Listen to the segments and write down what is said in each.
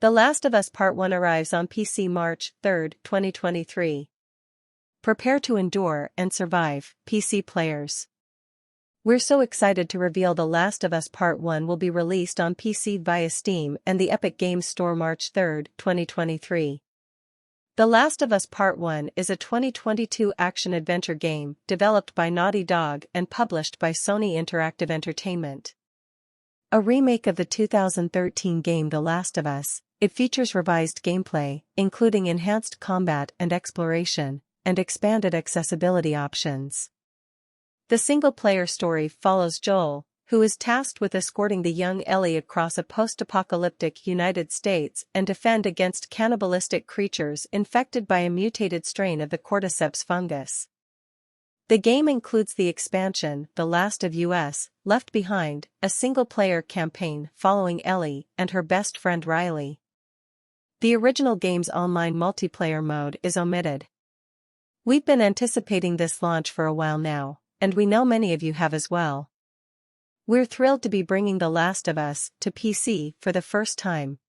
The Last of Us Part 1 arrives on PC March 3, 2023. Prepare to endure and survive, PC players. We're so excited to reveal The Last of Us Part 1 will be released on PC via Steam and the Epic Games Store March 3, 2023. The Last of Us Part 1 is a 2022 action-adventure game developed by Naughty Dog and published by Sony Interactive Entertainment. A remake of the 2013 game The Last of Us, it features revised gameplay, including enhanced combat and exploration, and expanded accessibility options. The single-player story follows Joel, who is tasked with escorting the young Ellie across a post-apocalyptic United States and defend against cannibalistic creatures infected by a mutated strain of the Cordyceps fungus. The game includes the expansion The Last of Us, Left Behind, a single-player campaign following Ellie and her best friend Riley. The original game's online multiplayer mode is omitted. We've been anticipating this launch for a while now, and we know many of you have as well. We're thrilled to be bringing The Last of Us to PC for the first time.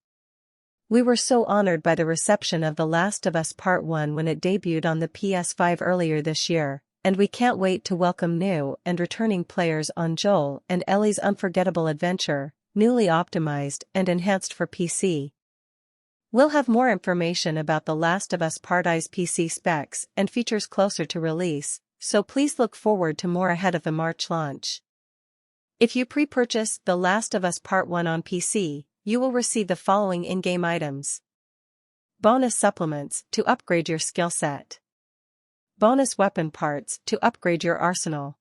We were so honored by the reception of The Last of Us Part 1 when it debuted on the PS5 earlier this year, and we can't wait to welcome new and returning players on Joel and Ellie's unforgettable adventure, newly optimized and enhanced for PC. We'll have more information about The Last of Us Part I's PC specs and features closer to release, so please look forward to more ahead of the March launch. If you pre-purchase The Last of Us Part 1 on PC, you will receive the following in-game items. Bonus supplements to upgrade your skill set. Bonus weapon parts to upgrade your arsenal.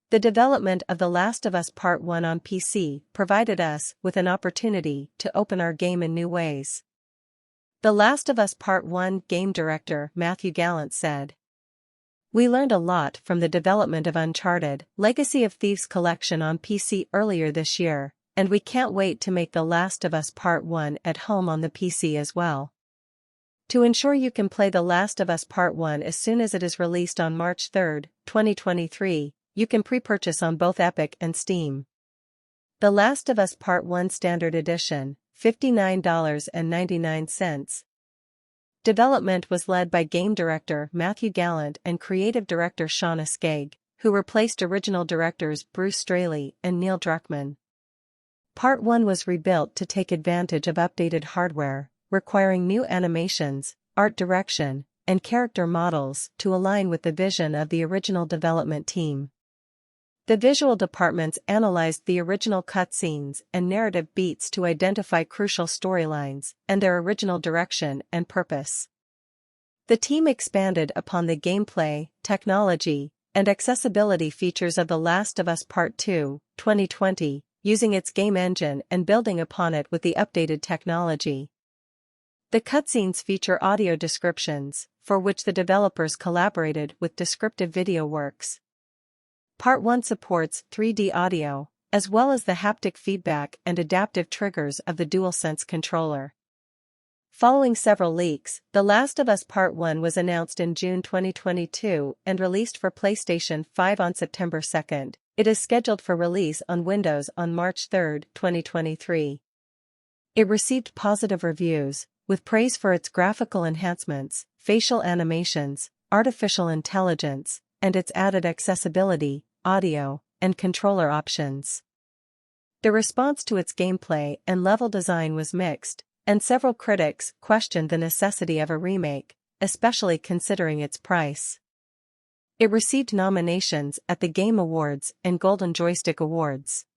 The development of The Last of Us Part 1 on PC provided us with an opportunity to open our game in new ways. The Last of Us Part 1 game director Matthew Gallant said, "We learned a lot from the development of Uncharted: Legacy of Thieves collection on PC earlier this year, and we can't wait to make The Last of Us Part 1 at home on the PC as well. To ensure you can play The Last of Us Part 1 as soon as it is released on March 3, 2023, you can pre-purchase on both Epic and Steam. The Last of Us Part 1 Standard Edition, $59.99. Development was led by game director Matthew Gallant and creative director Shauna Skegg, who replaced original directors Bruce Straley and Neil Druckmann. Part 1 was rebuilt to take advantage of updated hardware, requiring new animations, art direction, and character models to align with the vision of the original development team. The visual departments analyzed the original cutscenes and narrative beats to identify crucial storylines and their original direction and purpose. The team expanded upon the gameplay, technology, and accessibility features of The Last of Us Part 2, 2020, using its game engine and building upon it with the updated technology. The cutscenes feature audio descriptions, for which the developers collaborated with Descriptive Video Works. Part 1 supports 3D audio, as well as the haptic feedback and adaptive triggers of the DualSense controller. Following several leaks, The Last of Us Part 1 was announced in June 2022 and released for PlayStation 5 on September 2. It is scheduled for release on Windows on March 3, 2023. It received positive reviews, with praise for its graphical enhancements, facial animations, artificial intelligence, and its added accessibility, audio, and controller options. The response to its gameplay and level design was mixed, and several critics questioned the necessity of a remake, especially considering its price. It received nominations at the Game Awards and Golden Joystick Awards.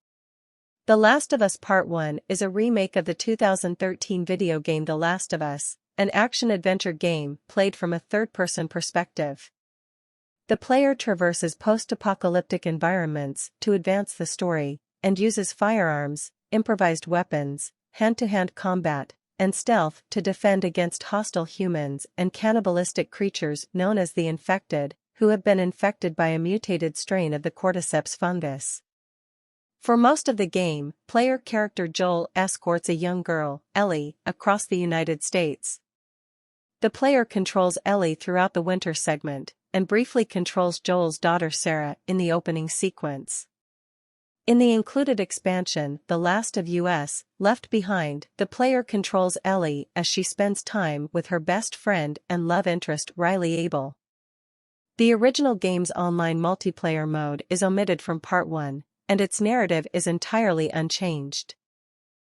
The Last of Us Part 1 is a remake of the 2013 video game The Last of Us, an action-adventure game played from a third-person perspective. The player traverses post-apocalyptic environments to advance the story, and uses firearms, improvised weapons, hand-to-hand combat, and stealth to defend against hostile humans and cannibalistic creatures known as the Infected, who have been infected by a mutated strain of the Cordyceps fungus. For most of the game, player character Joel escorts a young girl, Ellie, across the United States. The player controls Ellie throughout the winter segment, and briefly controls Joel's daughter Sarah in the opening sequence. In the included expansion, The Last of Us, Left Behind, the player controls Ellie as she spends time with her best friend and love interest Riley Abel. The original game's online multiplayer mode is omitted from Part 1, and its narrative is entirely unchanged.